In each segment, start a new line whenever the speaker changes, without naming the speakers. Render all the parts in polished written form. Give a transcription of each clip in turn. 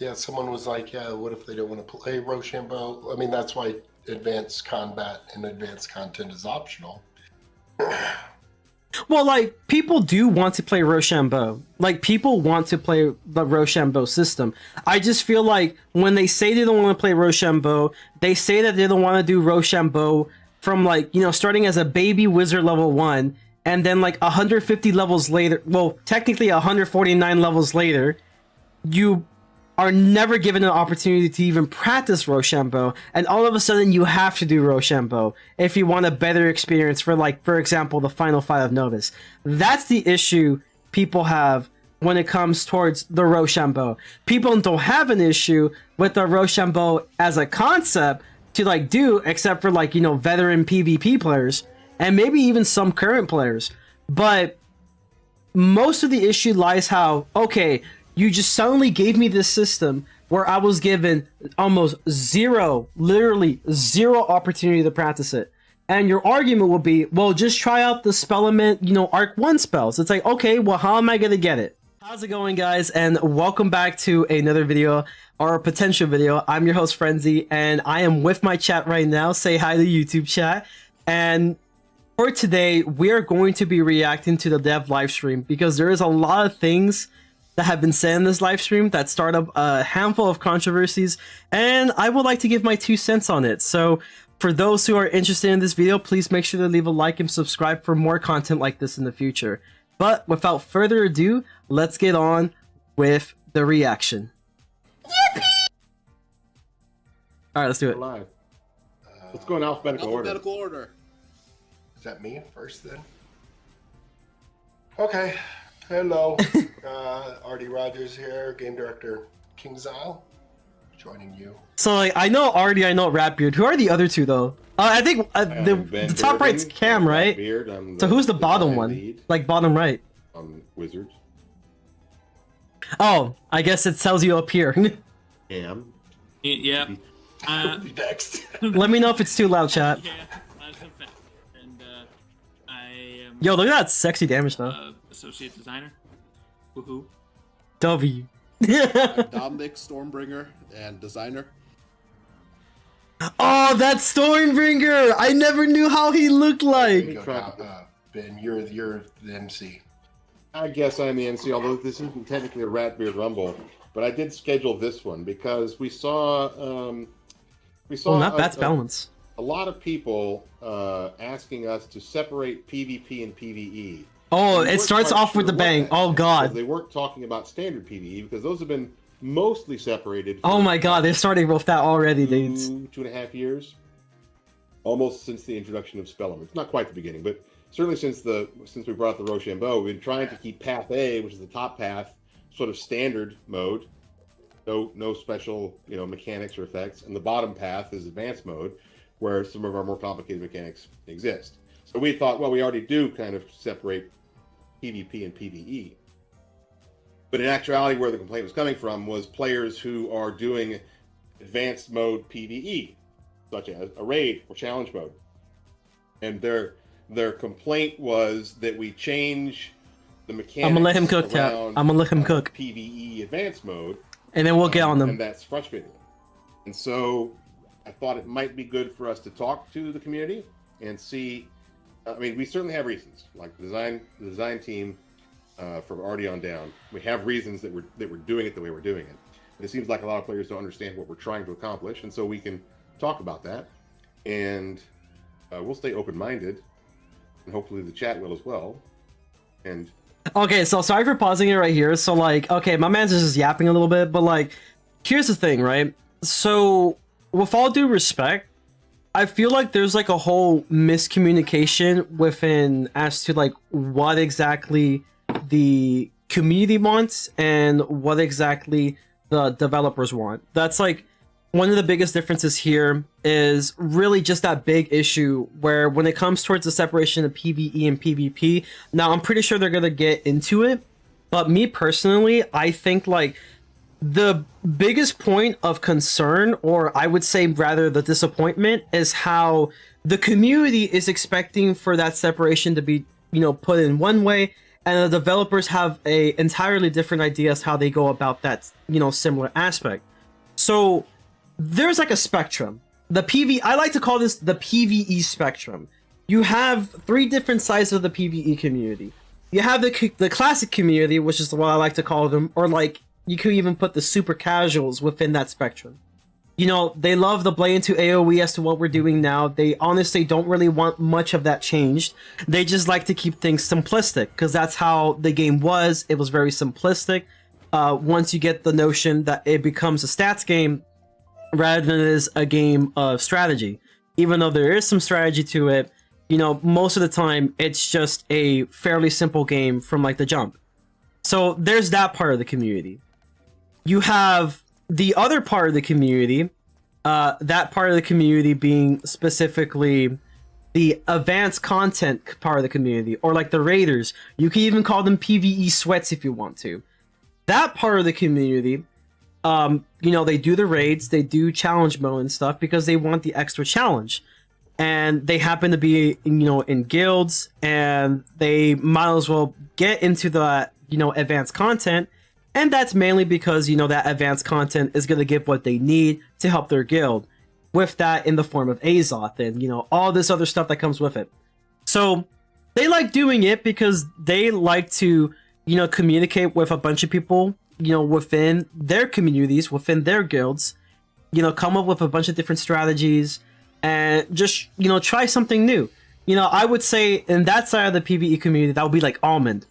Yeah, someone was like, yeah, what if they don't want to play Rochambeau? I mean, that's why advanced combat and advanced content is optional.
Well, like, people do want to play Rochambeau. Like, people want to play the Rochambeau system. I just feel like when they say they don't want to play Rochambeau, they say that they don't want to do Rochambeau from, like, you know, starting as a baby wizard level 1, and then, like, 150 levels later, well, technically 149 levels later, you are never given an opportunity to even practice Rochambeau, and all of a sudden you have to do Rochambeau if you want a better experience for, like, for example, the final fight of Novus. That's the issue people have when it comes towards the Rochambeau. People don't have an issue with the Rochambeau as a concept to, like, do, except for, like, you know, veteran PvP players, and maybe even some current players. But most of the issue lies how, okay, you just suddenly gave me this system where I was given almost zero, literally zero opportunity to practice it. And your argument will be, well, just try out the Spellement, you know, Arc 1 spells. It's like, okay, well, how am I going to get it? How's it going, guys? And welcome back to another video, or a potential video. I'm your host, Frenzy, and I am with my chat right now. Say hi to YouTube chat. And for today, we are going to be reacting to the dev live stream because there is a lot of things that have been said in this live stream that start up a handful of controversies, and I would like to give my 2 cents on it. So for those who are interested in this video, please make sure to leave a like and subscribe for more content like this in the future. But without further ado, let's get on with the reaction. Yippee! All right, let's do it.
Live. Let's go in alphabetical order.
Alphabetical order.
Is that me first then? Okay. Hello. Artie Rogers here, game director Kingzile, joining you.
So, like, I know Artie, I know Ratbeard. Who are the other two, though? I think the top right's Cam, right? So who's the bottom one? Lead. Like, bottom right?
Wizards.
Oh, I guess it tells you up here.
Cam.
Yeah.
Next.
Let me know if it's too loud, chat.
Yeah, that's a fact. And I am.
Yo, look at that sexy damage, though.
Associate designer. Woohoo.
W.
Dominic, Stormbringer, and designer.
Oh, that's Stormbringer! I never knew how he looked like.
Ben, you're the MC.
I guess I'm the MC, although this isn't technically a Ratbeard Rumble, but I did schedule this one because we saw
Oh, not bad balance.
A lot of people asking us to separate PvP and PvE.
Oh, it starts off with the bang. Oh, God.
They weren't talking about standard PvE because those have been mostly separated.
Oh, my God. They're starting with that already, dudes.
2.5 years. Almost since the introduction of Spellement. It's not quite the beginning, but certainly since we brought the Rochambeau, we've been trying to keep Path A, which is the top path, sort of standard mode. No special, you know, mechanics or effects. And the bottom path is advanced mode, where some of our more complicated mechanics exist. So we thought, well, we already do kind of separate PvP and PvE. But in actuality, where the complaint was coming from was players who are doing advanced mode PvE, such as a raid or challenge mode. And their complaint was that we change the mechanics.
I'm gonna let him cook, Tap. I'm gonna let him cook.
PvE advanced mode.
And then we'll get on them.
And that's frustrating. And so I thought it might be good for us to talk to the community and see. I mean, we certainly have reasons, like the design team, from Artie on down. We have reasons that we're doing it the way we're doing it. And it seems like a lot of players don't understand what we're trying to accomplish, and so we can talk about that. And we'll stay open-minded, and hopefully the chat will as well. And
okay, so sorry for pausing it right here. So, like, okay, my man's just yapping a little bit, but, like, here's the thing, right? So, with all due respect, I feel like there's, like, a whole miscommunication within as to, like, what exactly the community wants and what exactly the developers want. That's, like, one of the biggest differences here is really just that big issue where when it comes towards the separation of PvE and PvP, now I'm pretty sure they're going to get into it, but me personally, I think, like, the biggest point of concern, or I would say rather the disappointment, is how the community is expecting for that separation to be, you know, put in one way, and the developers have a entirely different idea as how they go about that, similar aspect. So there's like a spectrum. I like to call this the PvE spectrum. You have 3 different sides of the PvE community. You have the classic community, which is what I like to call them, or like you could even put the super casuals within that spectrum. They love the blatant to AoE as to what we're doing now. They honestly don't really want much of that changed. They just like to keep things simplistic, because that's how the game was. It was very simplistic. Once you get the notion that it becomes a stats game rather than it is a game of strategy. Even though there is some strategy to it, most of the time it's just a fairly simple game from like the jump. So there's that part of the community. You have the other part of the community, that part of the community being specifically the advanced content part of the community, or like the raiders. You can even call them PvE sweats if you want to. That part of the community, they do the raids, they do challenge mode and stuff because they want the extra challenge. And they happen to be, in guilds, and they might as well get into the, advanced content. And that's mainly because, that advanced content is going to give what they need to help their guild. With that in the form of Azoth and, all this other stuff that comes with it. So they like doing it because they like to, communicate with a bunch of people, within their communities, within their guilds, come up with a bunch of different strategies and just, try something new. I would say in that side of the PvE community, that would be like Almond.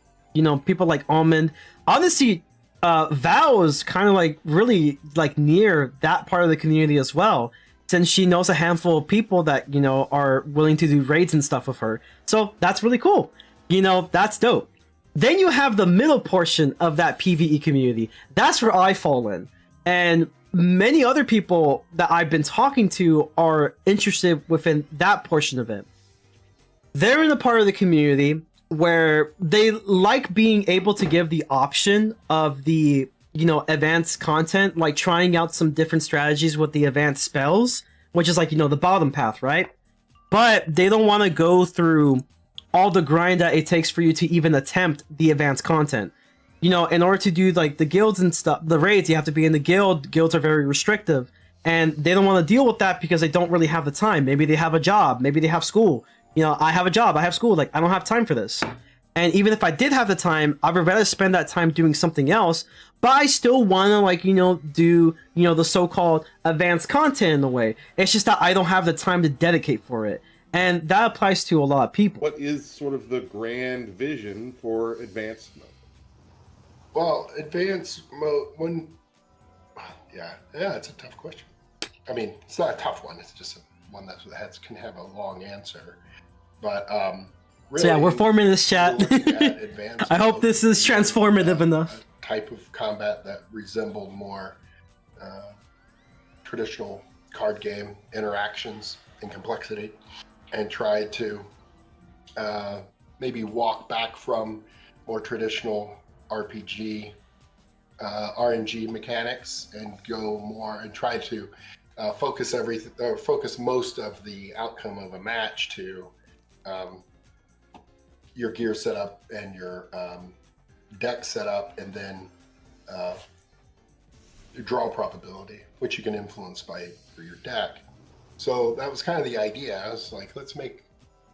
People like Almond. Honestly, Val is kind of like really like near that part of the community as well, since she knows a handful of people that, are willing to do raids and stuff with her. So that's really cool. That's dope. Then you have the middle portion of that PvE community. That's where I fall in. And many other people that I've been talking to are interested within that portion of it. They're in a part of the community where they like being able to give the option of the, advanced content, like trying out some different strategies with the advanced spells, which is like, the bottom path, right? But they don't want to go through all the grind that it takes for you to even attempt the advanced content. In order to do like the guilds and stuff, the raids, you have to be in the guild. Guilds are very restrictive, and they don't want to deal with that because they don't really have the time. Maybe they have a job, maybe they have school. I have a job, I have school, like I don't have time for this. And even if I did have the time, I would rather spend that time doing something else, but I still want to like, do, the so-called advanced content in a way. It's just that I don't have the time to dedicate for it. And that applies to a lot of people.
What is sort of the grand vision for advanced mode?
Well, advanced mode, yeah, it's a tough question. I mean, it's not a tough one. It's just one that can have a long answer. But really,
so yeah, we're forming this chat. I hope this is transformative enough.
A type of combat that resembled more traditional card game interactions and complexity, and tried to maybe walk back from more traditional RPG, RNG mechanics, and go more and try to focus most of the outcome of a match to your gear setup and your deck setup, and then your draw probability, which you can influence for your deck. So that was kind of the idea. I was like, let's make.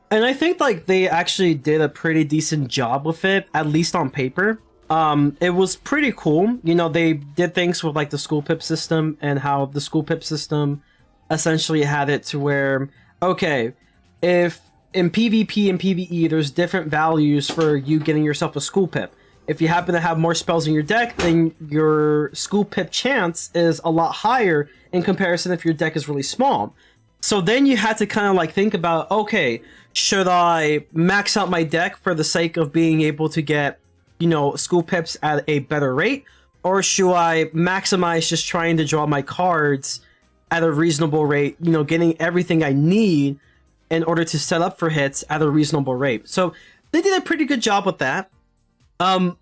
And I think like they actually did a pretty decent job with it, at least on paper. It was pretty cool. They did things with like the school pip system, and how the school pip system essentially had it to where, okay, if in PvP and PvE there's different values for you getting yourself a school pip. If you happen to have more spells in your deck, then your school pip chance is a lot higher in comparison if your deck is really small. So then you had to kind of like think about, okay, should I max out my deck for the sake of being able to get, school pips at a better rate? Or should I maximize just trying to draw my cards at a reasonable rate, getting everything I need in order to set up for hits at a reasonable rate? So they did a pretty good job with that. One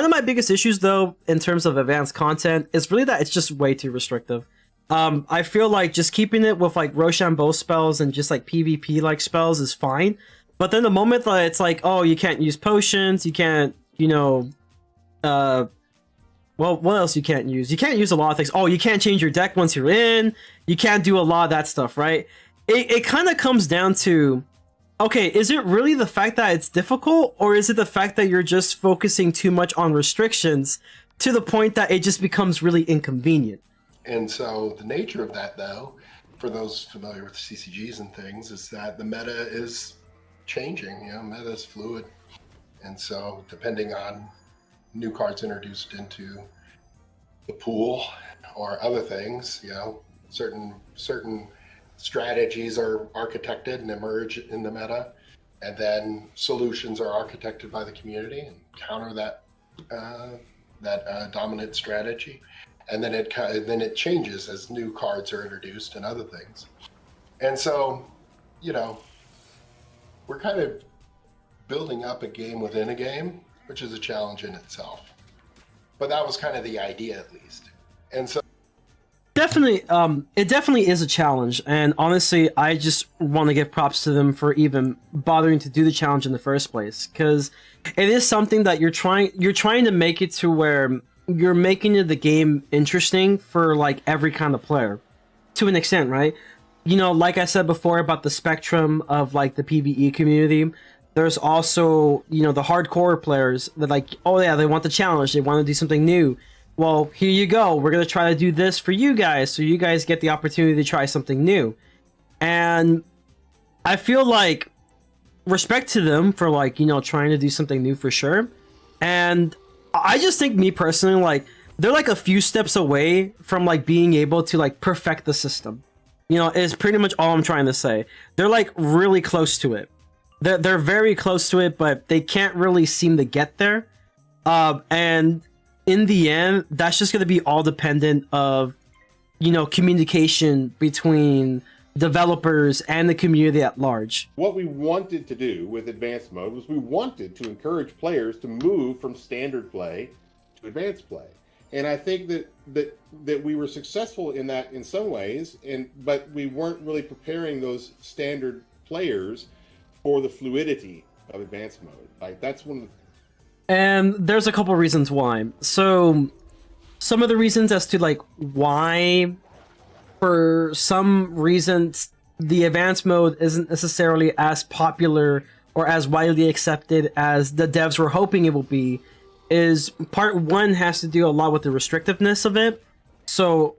of my biggest issues though, in terms of advanced content, is really that it's just way too restrictive. I feel like just keeping it with like Rochambeau spells and just like PvP like spells is fine. But then the moment that it's like, oh, you can't use potions, you can't, you know, well, what else you can't use? You can't use a lot of things. Oh, you can't change your deck once you're in. You can't do a lot of that stuff, right? It kind of comes down to, okay, is it really the fact that it's difficult, or is it the fact that you're just focusing too much on restrictions to the point that it just becomes really inconvenient?
And so the nature of that, though, for those familiar with CCGs and things, is that the meta is changing. You know, meta is fluid. And so depending on new cards introduced into the pool or other things, you know, certain strategies are architected and emerge in the meta, and then solutions are architected by the community and counter that dominant strategy, and then it changes as new cards are introduced and other things. And so, you know, we're kind of building up a game within a game, which is a challenge in itself. But that was kind of the idea, at least. And so
Definitely, it definitely is a challenge, and honestly, I just want to give props to them for even bothering to do the challenge in the first place, because it is something that you're trying to make it to where you're making the game interesting for like every kind of player, to an extent, right? You know, like I said before about the spectrum of like the PvE community, there's also, you know, the hardcore players that like, oh yeah, they want the challenge, they want to do something new. Well, here you go. We're going to try to do this for you guys, so you guys get the opportunity to try something new. And I feel like respect to them for like, you know, trying to do something new for sure. And I just think, me personally, like, they're like a few steps away from like being able to like perfect the system. You know, is pretty much all I'm trying to say. They're like really close to it. They're very close to it, but they can't really seem to get there. And in the end, that's just going to be all dependent of, you know, communication between developers and the community at large.
What we wanted to do with advanced mode was we wanted to encourage players to move from standard play to advanced play. And I think that we were successful in that in some ways, but we weren't really preparing those standard players for the fluidity of advanced mode. Like, that's one of the...
And there's a couple reasons why. So some of the reasons as to like why, for some reasons, the advanced mode isn't necessarily as popular or as widely accepted as the devs were hoping it will be, is part one has to do a lot with the restrictiveness of it. So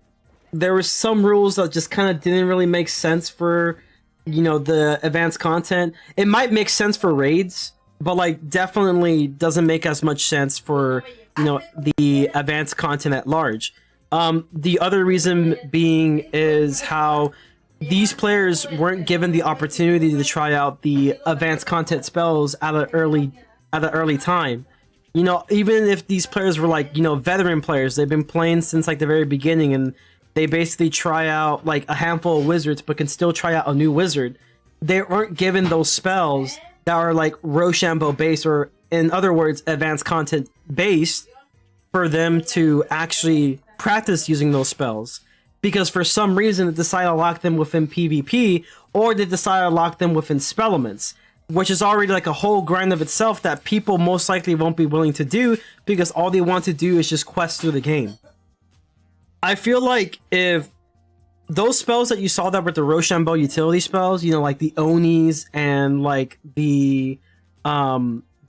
there were some rules that just kind of didn't really make sense for, you know, the advanced content. It might make sense for raids, but like definitely doesn't make as much sense for, you know, the advanced content at large. The other reason being is how these players weren't given the opportunity to try out the advanced content spells at an early time. You know, even if these players were like, you know, veteran players, they've been playing since like the very beginning, and they basically try out like a handful of wizards but can still try out a new wizard, they aren't given those spells that are like Rochambeau based, or in other words, advanced content based, for them to actually practice using those spells. Because for some reason they decide to lock them within PvP, or they decide to lock them within spell elements, which is already like a whole grind of itself that people most likely won't be willing to do, because all they want to do is just quest through the game. I feel like if those spells that you saw that were the Rochambeau utility spells, you know, like the Onis and like the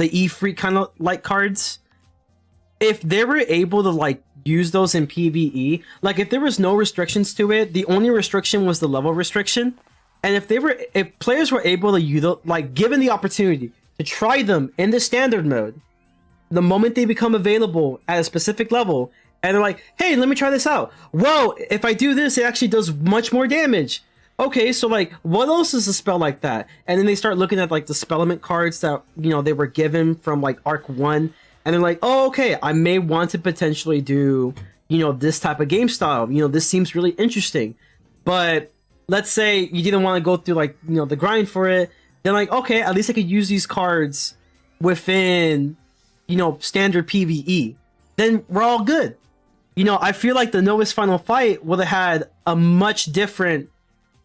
E-Freak kind of like cards, if they were able to like use those in PvE, like if there was no restrictions to it, the only restriction was the level restriction, and if players were able to use, like, given the opportunity to try them in the standard mode, the moment they become available at a specific level, and they're like, hey, let me try this out. Whoa, if I do this, it actually does much more damage. Okay, so like, what else is a spell like that? And then they start looking at like the spell element cards that, you know, they were given from like Arc 1, and they're like, oh, okay, I may want to potentially do, you know, this type of game style. You know, this seems really interesting. But let's say you didn't want to go through like, you know, the grind for it. Then like, okay, at least I could use these cards within, you know, standard PvE. Then we're all good. You know, I feel like the Novus Final Fight would have had a much different,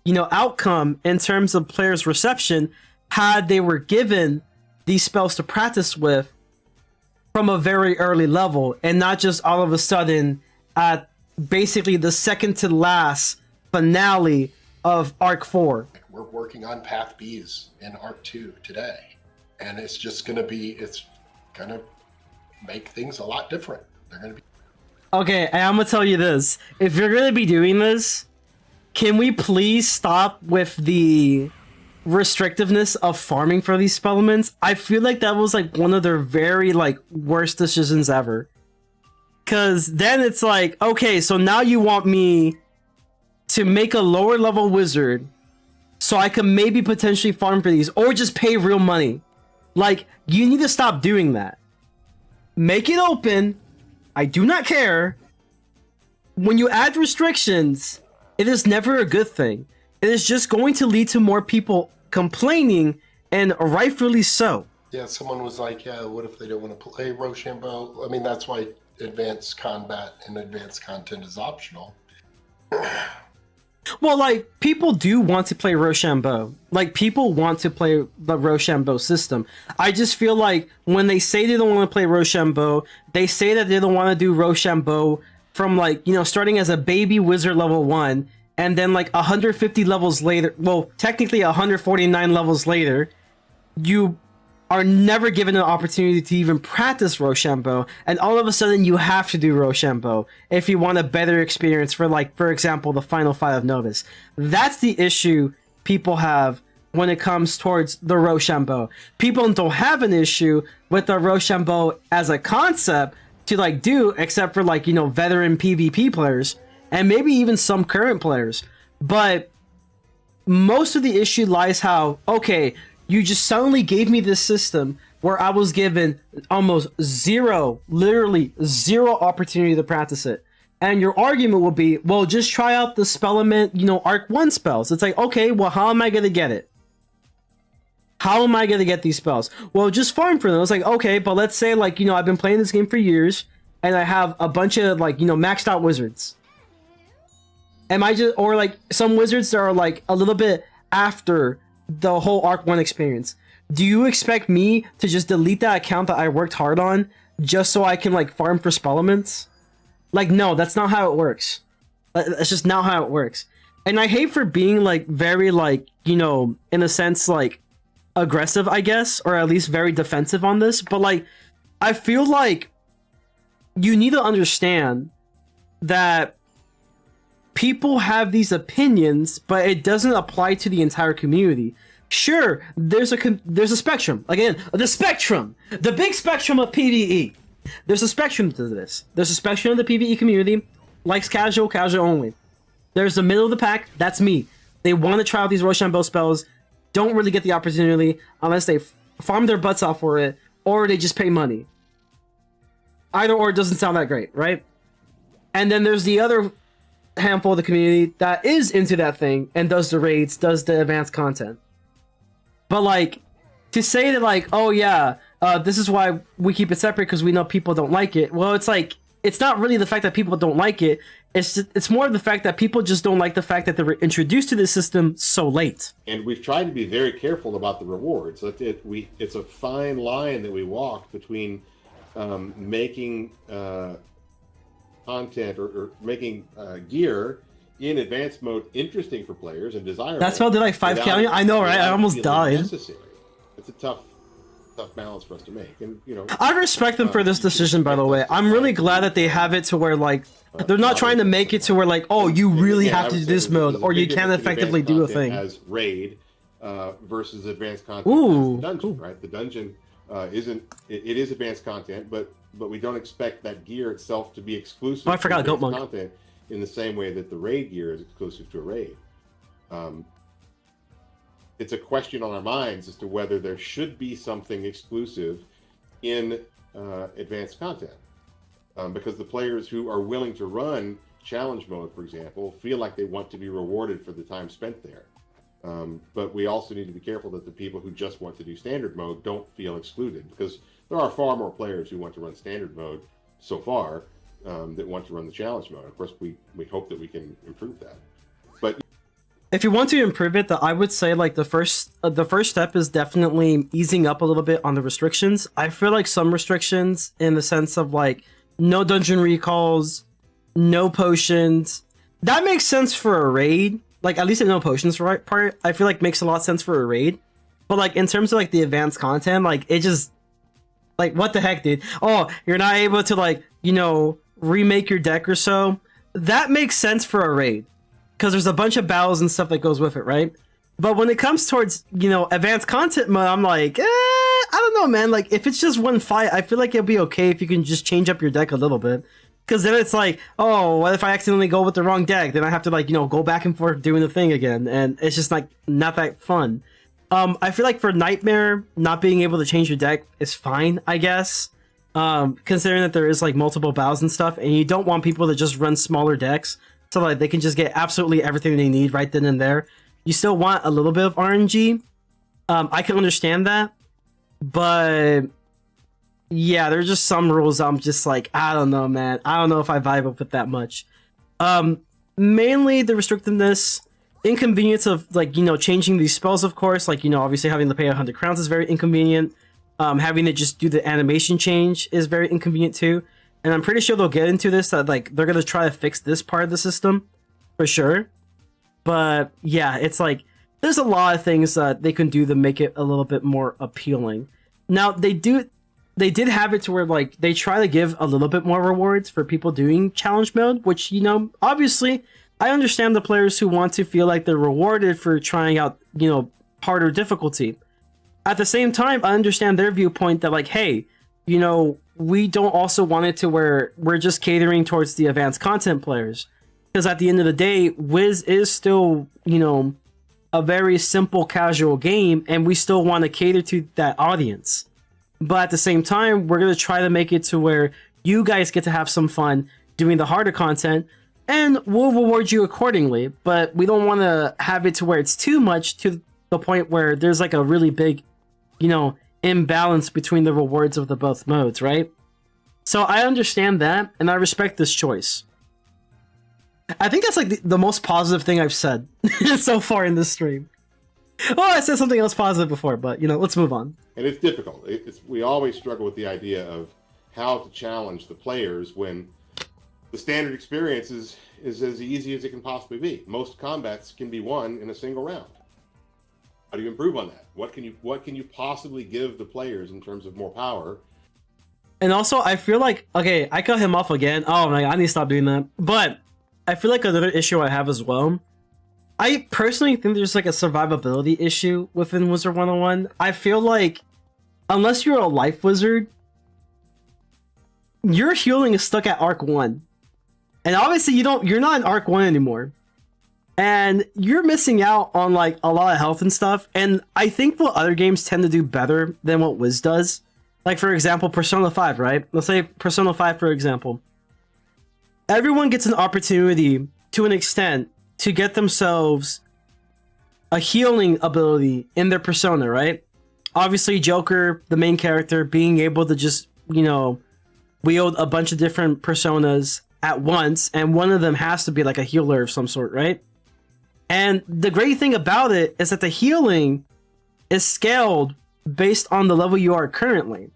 you know, outcome in terms of players' reception had they were given these spells to practice with from a very early level and not just all of a sudden at basically the second to last finale of Arc 4.
We're working on Path Bs in Arc 2 today, and it's just going to be, it's going to make things a lot different. They're going to be.
Okay, and I'm going to tell you this. If you're going to be doing this, can we please stop with the restrictiveness of farming for these spellements? I feel like that was like one of their very like worst decisions ever. Cause then it's like, okay, so now you want me to make a lower level wizard so I can maybe potentially farm for these or just pay real money. Like, you need to stop doing that. Make it open. I do not care. When you add restrictions, it is never a good thing. It is just going to lead to more people complaining, and rightfully so.
Yeah, someone was like, yeah, what if they don't want to play Rochambeau? I mean, that's why advanced combat and advanced content is optional.
Well, like, people do want to play Rochambeau. Like, people want to play the Rochambeau system. I just feel like when they say they don't want to play Rochambeau, they say that they don't want to do Rochambeau from, like, you know, starting as a baby wizard level 1, and then, like, 150 levels later, well, technically 149 levels later, you are never given an opportunity to even practice Rochambeau, and all of a sudden you have to do Rochambeau if you want a better experience for, like, for example, the final fight of Novus. That's the issue people have when it comes towards the Rochambeau. People don't have an issue with the Rochambeau as a concept to, like, do, except for, like, you know, veteran PvP players, and maybe even some current players. But most of the issue lies how, okay, you just suddenly gave me this system where I was given almost zero, literally zero opportunity to practice it. And your argument will be, well, just try out the Spellement, you know, Arc 1 spells. It's like, okay, well, how am I going to get it? How am I going to get these spells? Well, just farm for them. It's like, okay, but let's say, like, you know, I've been playing this game for years, and I have a bunch of, like, you know, maxed out wizards. Am I just, or, like, some wizards that are, like, a little bit after the whole Arc 1 experience. Do you expect me to just delete that account that I worked hard on just so I can, like, farm for spellements? Like, no, that's not how it works. That's just not how it works. And I hate for being, like, very, like, you know, in a sense, like, aggressive, I guess, or at least very defensive on this, but, like, I feel like you need to understand that people have these opinions, but it doesn't apply to the entire community. Sure, there's a spectrum. Again, the spectrum, the big spectrum of PvE. There's a spectrum to this. There's a spectrum of the PvE community, likes casual only. There's the middle of the pack. That's me. They want to try out these Rochambeau spells, don't really get the opportunity unless they farm their butts off for it, or they just pay money. Either or doesn't sound that great, right? And then there's the other handful of the community that is into that thing and does the raids, does the advanced content. But, like, to say that, like, oh yeah, this is why we keep it separate because we know people don't like it. Well, it's like, it's not really the fact that people don't like it. It's more of the fact that people just don't like the fact that they were introduced to this system so late.
And we've tried to be very careful about the rewards. It's a fine line that we walk between making content or making gear in advanced mode interesting for players and desirable.
That's how they like 5 counting. I know, right? I almost died.
Necessary. It's a tough balance for us to make, and you know.
I respect them for this decision, by the way. I'm really glad that they have it to where, like, they're not trying to make it to where, like, oh, you really have to do this mode, or you can't effectively do a thing.
As raid versus advanced content.
Ooh,
as the dungeon, right? The dungeon it is advanced content, but we don't expect that gear itself to be exclusive.
Oh, I forgot
to
Goat Monk.
Content in the same way that the raid gear is exclusive to a raid. It's a question on our minds as to whether there should be something exclusive in advanced content. Because the players who are willing to run challenge mode, for example, feel like they want to be rewarded for the time spent there. But we also need to be careful that the people who just want to do standard mode don't feel excluded, because there are far more players who want to run standard mode so far that want to run the challenge mode. Of course, we hope that we can improve that. But
if you want to improve it, I would say like the first step is definitely easing up a little bit on the restrictions. I feel like some restrictions in the sense of like no dungeon recalls, no potions. That makes sense for a raid. Like at least the no potions part, I feel like makes a lot of sense for a raid. But like in terms of like the advanced content, like it just like what the heck, dude? Oh, you're not able to like, you know, remake your deck or so. That makes sense for a raid because there's a bunch of battles and stuff that goes with it, right? But when it comes towards, you know, advanced content mode, I'm like, I don't know, man. Like if it's just one fight, I feel like it'll be okay if you can just change up your deck a little bit. Because then it's like, oh, what if I accidentally go with the wrong deck? Then I have to like, you know, go back and forth doing the thing again, and it's just like not that fun. I feel like for Nightmare, not being able to change your deck is fine, I guess. Considering that there is like multiple battles and stuff, and you don't want people to just run smaller decks so like they can just get absolutely everything they need right then and there. You still want a little bit of RNG. I can understand that, but yeah, there's just some rules I'm just like, I don't know, man. I don't know if I vibe up with that much. Mainly the restrictiveness, inconvenience of like, you know, changing these spells, of course, like, you know, obviously having to pay 100 crowns is very inconvenient. Having to just do the animation change is very inconvenient too. And I'm pretty sure they'll get into this, that like they're gonna try to fix this part of the system for sure. But yeah, it's like there's a lot of things that they can do to make it a little bit more appealing. Now they did have it to where like they try to give a little bit more rewards for people doing challenge mode, which, you know, obviously I understand the players who want to feel like they're rewarded for trying out, you know, harder difficulty. At the same time, I understand their viewpoint that like, hey, you know, we don't also want it to where we're just catering towards the advanced content players. Because at the end of the day, Wiz is still, you know, a very simple casual game, and we still want to cater to that audience. But at the same time, we're going to try to make it to where you guys get to have some fun doing the harder content, and we'll reward you accordingly. But we don't want to have it to where it's too much to the point where there's like a really big, you know, imbalance between the rewards of the both modes, right? So I understand that, and I respect this choice. I think that's like the most positive thing I've said so far in this stream. Well, I said something else positive before, but, you know, let's move on.
And it's difficult. We always struggle with the idea of how to challenge the players when the standard experience is as easy as it can possibly be. Most combats can be won in a single round. How do you improve on that? What can you possibly give the players in terms of more power?
And also, I feel like, okay, I cut him off again. Oh my God, I need to stop doing that. But I feel like another issue I have as well, I personally think there's like a survivability issue within WIZARD101. I feel like unless you're a life wizard, your healing is stuck at Arc 1. And obviously you're not in Arc 1 anymore. And you're missing out on like a lot of health and stuff. And I think what other games tend to do better than what Wiz does. Like for example, Persona 5, right? Let's say Persona 5 for example. Everyone gets an opportunity to an extent to get themselves a healing ability in their persona, right? Obviously Joker, the main character, being able to just, you know, wield a bunch of different personas at once, and one of them has to be like a healer of some sort, right? And the great thing about it is that the healing is scaled based on the level you are currently.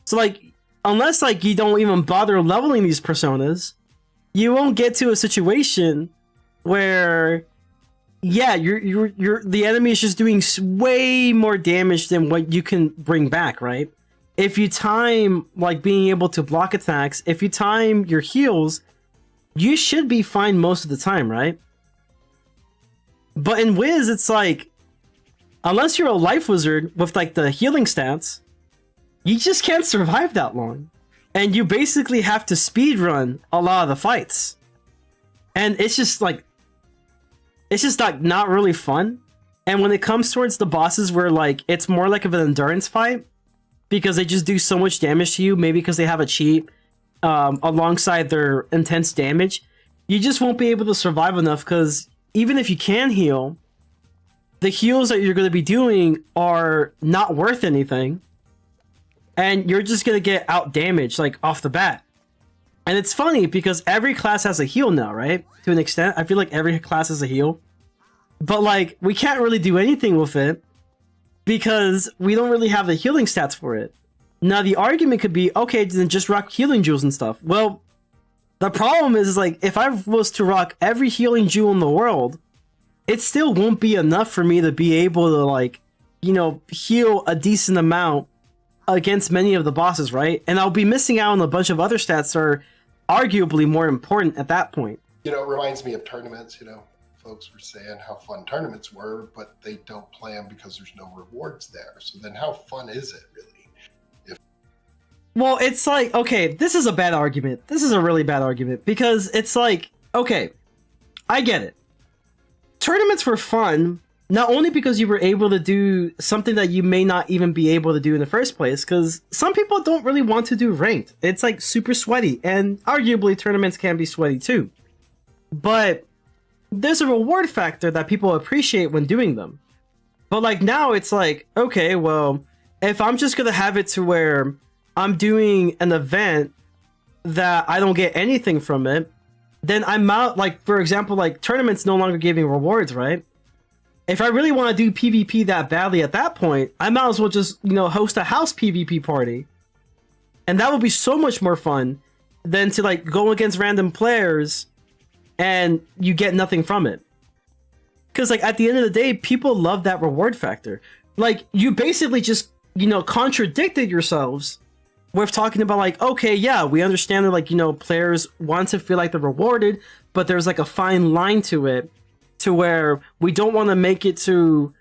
So like, unless like you don't even bother leveling these personas, you won't get to a situation where, yeah, the enemy is just doing way more damage than what you can bring back, right? If you time like being able to block attacks, if you time your heals, you should be fine most of the time, right? But in Wiz, it's like, unless you're a life wizard with like the healing stats, you just can't survive that long. And you basically have to speedrun a lot of the fights. And it's just like not really fun. And when it comes towards the bosses where like it's more like of an endurance fight, because they just do so much damage to you, maybe because they have a cheat alongside their intense damage, you just won't be able to survive enough, because even if you can heal, the heals that you're going to be doing are not worth anything. And you're just going to get out damaged like off the bat. And it's funny because every class has a heal now, right? To an extent, I feel like every class has a heal. but like we can't really do anything with it because we don't really have the healing stats for it. Now the argument could be, okay, then just rock healing jewels and stuff. Well, the problem is like if I was to rock every healing jewel in the world, it still won't be enough for me to be able to like, you know, heal a decent amount against many of the bosses, right? And I'll be missing out on a bunch of other stats that are arguably more important at that point.
You know, it reminds me of tournaments. You know, folks were saying how fun tournaments were, but they don't play them because there's no rewards there. So then how fun is it really?
Well, it's like, okay, this is a bad argument. This is a really bad argument because it's like, okay, I get it. Tournaments were fun, not only because you were able to do something that you may not even be able to do in the first place, because some people don't really want to do ranked. It's like super sweaty, and arguably tournaments can be sweaty too. But there's a reward factor that people appreciate when doing them. But like now it's like, okay, well, if I'm just gonna have it to where I'm doing an event that I don't get anything from it, then I'm out, like, for example, like, tournaments no longer giving rewards, right? If I really want to do PvP that badly at that point, I might as well just, you know, host a house PvP party. And that would be so much more fun than to, like, go against random players and you get nothing from it. Because, like, at the end of the day, people love that reward factor. Like, you basically just, you know, contradicted yourselves with talking about like, okay, yeah, we understand that like, you know, players want to feel like they're rewarded, but there's like a fine line to it to where we don't want to make it to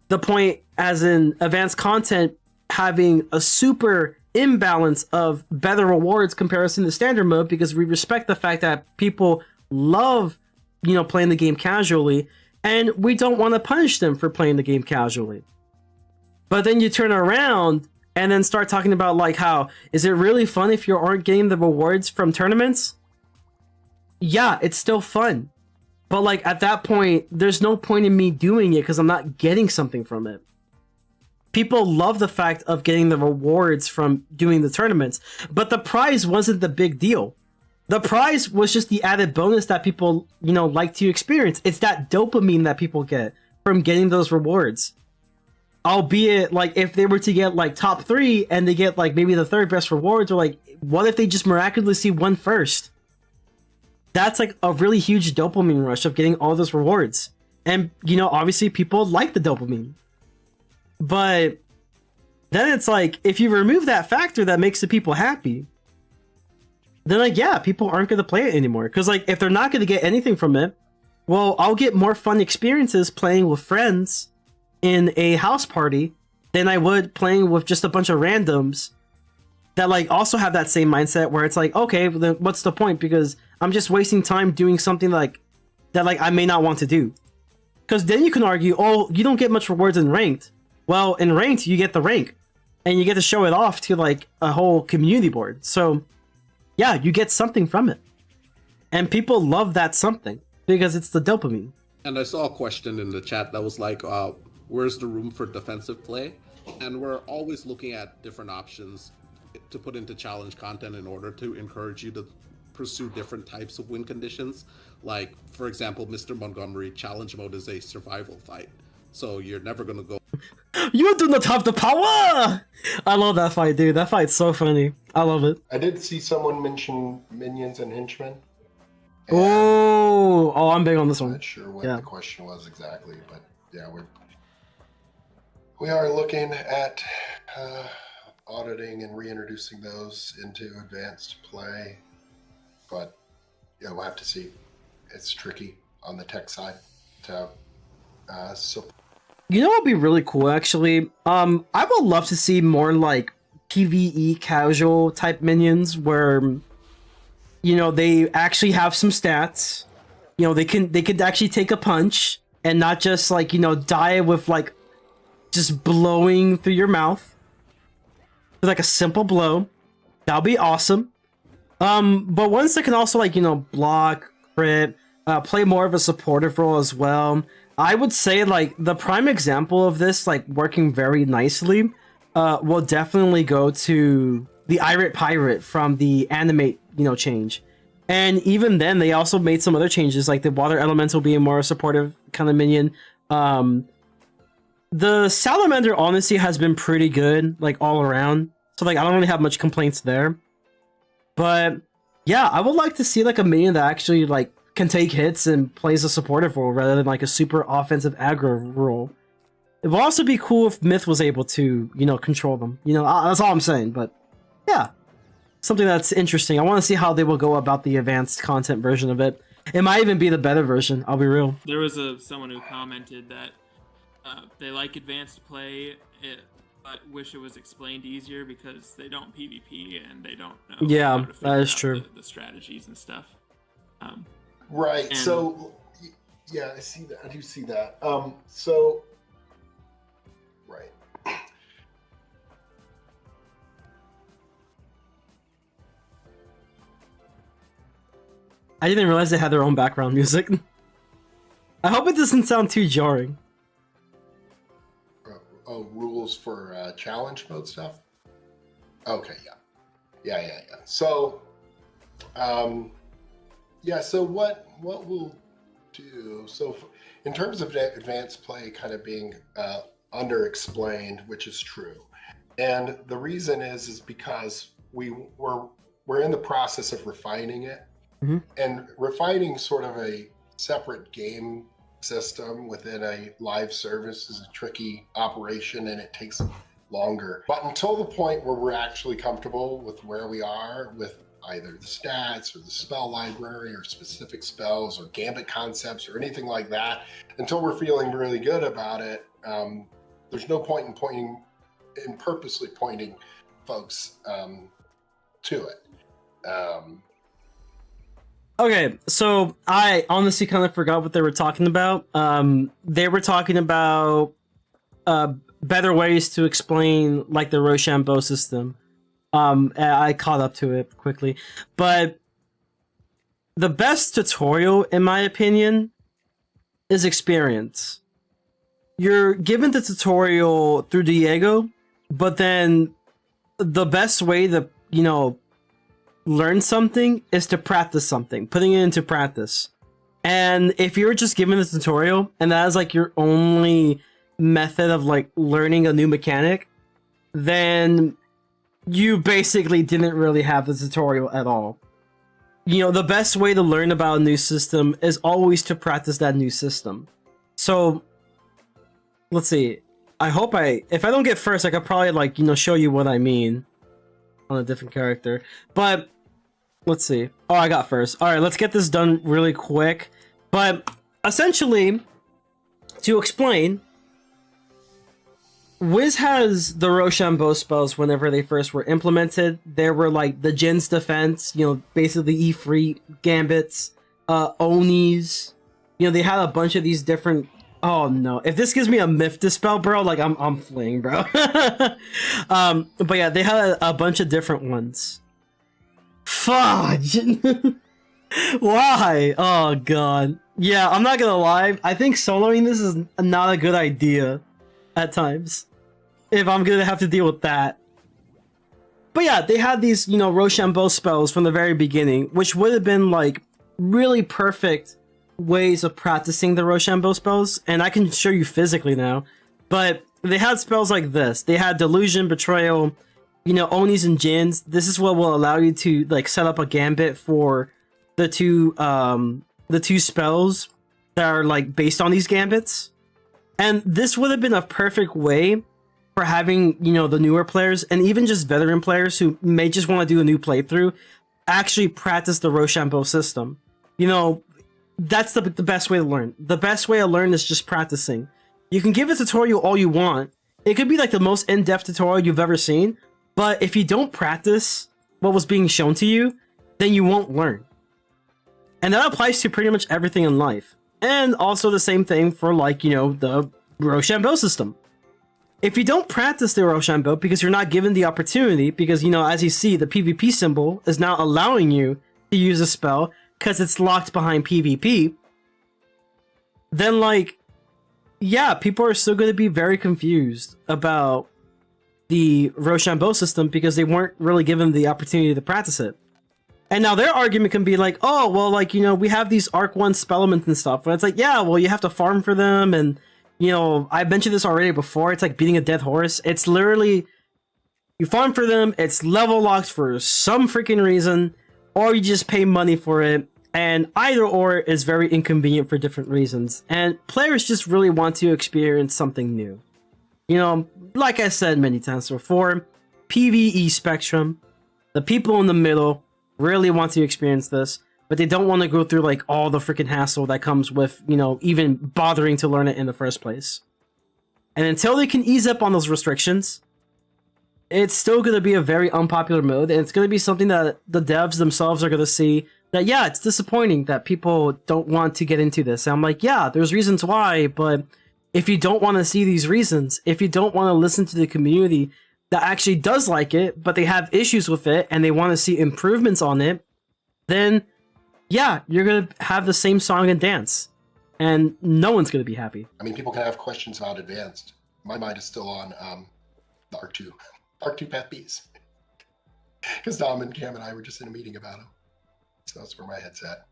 the point as in advanced content having a super imbalance of better rewards comparison to standard mode because we respect the fact that people love, you know, playing the game casually and we don't want to punish them for playing the game casually. But then you turn around and then start talking about like how, is it really fun if you aren't getting the rewards from tournaments? Yeah, it's still fun. But like at that point, there's no point in me doing it because I'm not getting something from it. People love the fact of getting the rewards from doing the tournaments, but the prize wasn't the big deal. The prize was just the added bonus that people, you know, like to experience. It's that dopamine that people get from getting those rewards. Albeit, like, if they were to get, like, top 3 and they get, like, maybe the third best rewards, or, like, what if they just miraculously won first? That's, like, a really huge dopamine rush of getting all those rewards. And, you know, obviously people like the dopamine. But then it's like, if you remove that factor that makes the people happy, then, like, yeah, people aren't going to play it anymore. Because, like, if they're not going to get anything from it, well, I'll get more fun experiences playing with friends in a house party than I would playing with just a bunch of randoms that like also have that same mindset where it's like, okay, then what's the point? Because I'm just wasting time doing something like that like I may not want to do. Because then you can argue, oh, you don't get much rewards in ranked. Well, in ranked, you get the rank and you get to show it off to like a whole community board. So yeah, you get something from it. And people love that something because it's the dopamine.
And I saw a question in the chat that was like, where's the room for defensive play? And we're always looking at different options to put into challenge content in order to encourage you to pursue different types of win conditions. Like, for example, Mr. Montgomery, challenge mode is a survival fight. So you're never going to go...
You do not have the power! I love that fight, dude. That fight's so funny. I love it.
I did see someone mention minions and henchmen.
Oh, I'm big on this
I'm
one.
not sure what the question was exactly, but yeah, we are looking at auditing and reintroducing those into advanced play, but yeah, we'll have to see. It's tricky on the tech side to support.
You know what would be really cool, actually? I would love to see more like PvE casual type minions where, you know, they actually have some stats. You know, they could actually take a punch and not just like, you know, die with like just blowing through your mouth. Like a simple blow. That'll be awesome. But ones that can also like, you know, block, crit, play more of a supportive role as well. I would say like the prime example of this like working very nicely will definitely go to the Irate Pirate from the animate, you know, change. And even then, they also made some other changes, like the water elemental being more supportive kind of minion. The salamander honestly has been pretty good, like all around. So like I don't really have much complaints there. But yeah, I would like to see like a minion that actually like can take hits and plays a supportive role rather than like a super offensive aggro role. It would also be cool if Myth was able to, you know, control them. You know, that's all I'm saying. But yeah, something that's interesting. I want to see how they will go about the advanced content version of it. It might even be the better version. I'll be real.
There was someone who commented that they like advanced play, but wish it was explained easier because they don't PvP and they don't know.
Yeah,
how to
that is
figure
true.
out the strategies and stuff.
Right.
And-
So, yeah, I see that. I do see that. So, right.
I didn't realize they had their own background music. I hope it doesn't sound too jarring.
Rules for challenge mode stuff. Okay. Yeah. So, yeah. So what we'll do? So, in terms of advanced play, kind of being underexplained, which is true, and the reason is because we're in the process of refining it.
Mhm.
And refining sort of a separate game system within a live service is a tricky operation and it takes longer. But until the point where we're actually comfortable with where we are with either the stats or the spell library or specific spells or gambit concepts or anything like that, until we're feeling really good about it, there's no point in purposely pointing folks to it.
Okay, so I honestly kind of forgot what they were talking about. They were talking about better ways to explain like the Rochambeau system. I caught up to it quickly, but the best tutorial, in my opinion, is experience. You're given the tutorial through Diego, but then the best way to, you know, learn something is to practice something, putting it into practice. And if you're just given the tutorial and that is like your only method of like learning a new mechanic, then you basically didn't really have the tutorial at all. You know, the best way to learn about a new system is always to practice that new system. So let's see. If I don't get first, I could probably like, you know, show you what I mean on a different character. But let's see. Oh, I got first. All right, let's get this done really quick. But essentially, to explain, Wiz has the Rochambeau spells whenever they first were implemented. There were like the Jin's Defense, you know, basically Ifrit, Gambits, Onis. You know, they had a bunch of these different. Oh no! If this gives me a Myth Dispel, bro, like I'm fleeing, bro. But yeah, they had a bunch of different ones. Fudge! Why? Oh god. Yeah, I'm not gonna lie. I think soloing this is not a good idea at times, if I'm gonna have to deal with that. But yeah, they had these, you know, Rochambeau spells from the very beginning, which would have been like really perfect ways of practicing the Rochambeau spells, and I can show you physically now. But they had spells like this. They had Delusion, Betrayal, you know, Onis and Jins. This is what will allow you to like set up a gambit for the two spells that are like based on these gambits. And this would have been a perfect way for having, you know, the newer players and even just veteran players who may just want to do a new playthrough actually practice the Rochambeau system. You know, that's the best way to learn. The best way to learn is just practicing. You can give a tutorial all you want. It could be like the most in-depth tutorial you've ever seen, but if you don't practice what was being shown to you, then you won't learn. And that applies to pretty much everything in life. And also the same thing for like, you know, the Rochambeau system. If you don't practice the Rochambeau because you're not given the opportunity, because, you know, as you see, the PvP symbol is now allowing you to use a spell because it's locked behind PvP, then like, yeah, people are still going to be very confused about the Rochambeau system because they weren't really given the opportunity to practice it. And now their argument can be like, oh, well, like, you know, we have these Arc 1 spellements and stuff. And it's like, yeah, well, you have to farm for them. And, you know, I mentioned this already before. It's like beating a dead horse. It's literally, you farm for them, it's level locked for some freaking reason, or you just pay money for it. And either or is very inconvenient for different reasons. And players just really want to experience something new. You know, like I said many times before, PvE spectrum, the people in the middle really want to experience this, but they don't want to go through like all the freaking hassle that comes with, you know, even bothering to learn it in the first place. And until they can ease up on those restrictions, it's still going to be a very unpopular mode, and it's going to be something that the devs themselves are going to see that, yeah, it's disappointing that people don't want to get into this. And I'm like, yeah, there's reasons why, but if you don't want to see these reasons, if you don't want to listen to the community that actually does like it, but they have issues with it and they want to see improvements on it, then yeah, you're going to have the same song and dance, and no one's going to be happy.
I mean, people can have questions about advanced. My mind is still on the Arc 2. Arc 2 Path Bs. Because Dom and Cam and I were just in a meeting about them. So that's where my head's at.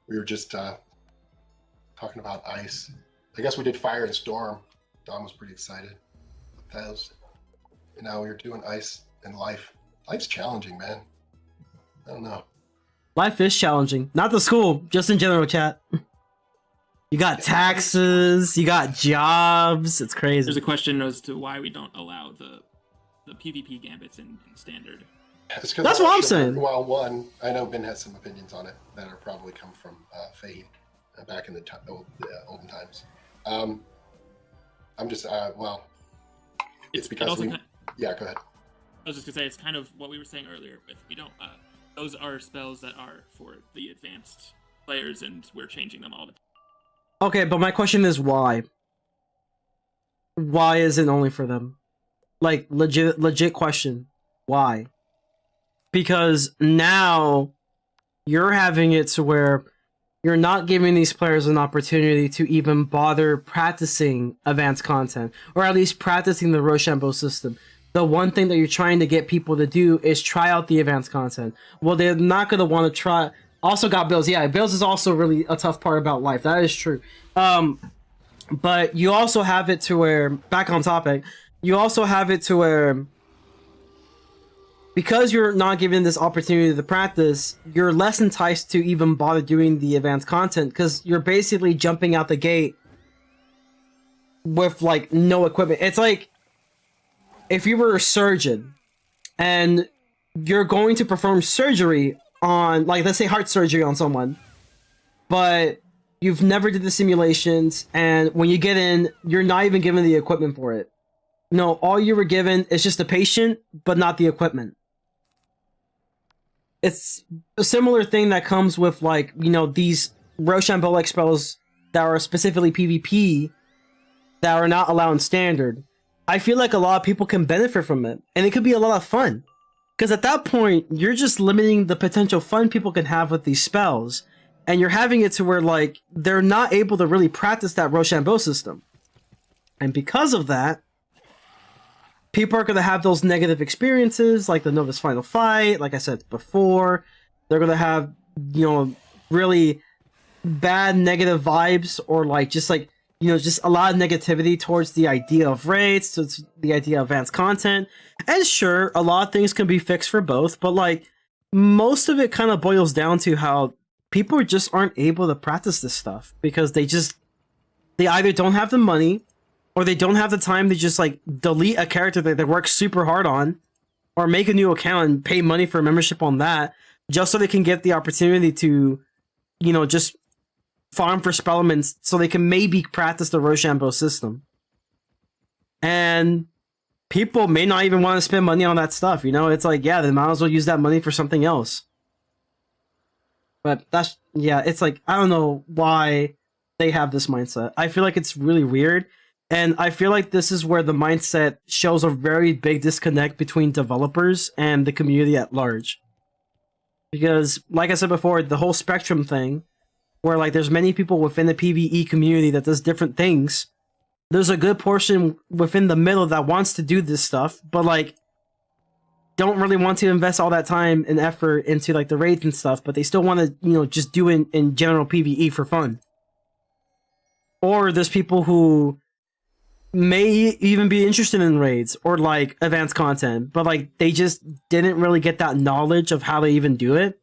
We were just talking about ice. I guess we did fire and storm. Dom was pretty excited. That was, and now we're doing ice and life. Life's challenging, man. I don't know.
Life is challenging. Not the school, just in general, chat. You got taxes, you got jobs. It's crazy.
There's a question as to why we don't allow the PvP gambits in standard.
That's what I'm saying.
Well, one, I know Ben has some opinions on it that are probably come from Fade back in the olden times. I'm just, well, it's because we... Yeah, go ahead.
I was just gonna say, it's kind of what we were saying earlier. If we don't, those are spells that are for the advanced players, and we're changing them all the time.
Okay, but my question is why? Why is it only for them? Like, legit question. Why? Because now you're having it to where you're not giving these players an opportunity to even bother practicing advanced content, or at least practicing the Rochambeau system. The one thing that you're trying to get people to do is try out the advanced content. Well, they're not going to want to try. Also got bills. Yeah, bills is also really a tough part about life. That is true. But you also have it to where, back on topic, you also have it to where, because you're not given this opportunity to practice, you're less enticed to even bother doing the advanced content, because you're basically jumping out the gate with like no equipment. It's like if you were a surgeon and you're going to perform surgery on, like, let's say heart surgery on someone, but you've never did the simulations, and when you get in, you're not even given the equipment for it. No, all you were given is just a patient, but not the equipment. It's a similar thing that comes with, like, you know, these Rochambeau-like spells that are specifically PvP that are not allowed in standard. I feel like a lot of people can benefit from it, and it could be a lot of fun. Because at that point, you're just limiting the potential fun people can have with these spells, and you're having it to where, like, they're not able to really practice that Rochambeau system. And because of that, people are going to have those negative experiences, like the Novus Final Fight, like I said before. They're going to have, you know, really bad negative vibes, or like, just like, you know, just a lot of negativity towards the idea of raids, to the idea of advanced content. And sure, a lot of things can be fixed for both, but like, most of it kind of boils down to how people just aren't able to practice this stuff because they either don't have the money, or they don't have the time to just like delete a character that they work super hard on, or make a new account and pay money for a membership on that, just so they can get the opportunity to, you know, just farm for spellements so they can maybe practice the Rochambeau system. And people may not even want to spend money on that stuff, you know? It's like, yeah, they might as well use that money for something else. But that's, yeah, it's like, I don't know why they have this mindset. I feel like it's really weird. And I feel like this is where the mindset shows a very big disconnect between developers and the community at large. Because, like I said before, the whole spectrum thing, where like there's many people within the PvE community that does different things. There's a good portion within the middle that wants to do this stuff, but like, don't really want to invest all that time and effort into like the raids and stuff, but they still want to, just do it in general PvE for fun. Or there's people who may even be interested in raids or like advanced content, but like they just didn't really get that knowledge of how to even do it.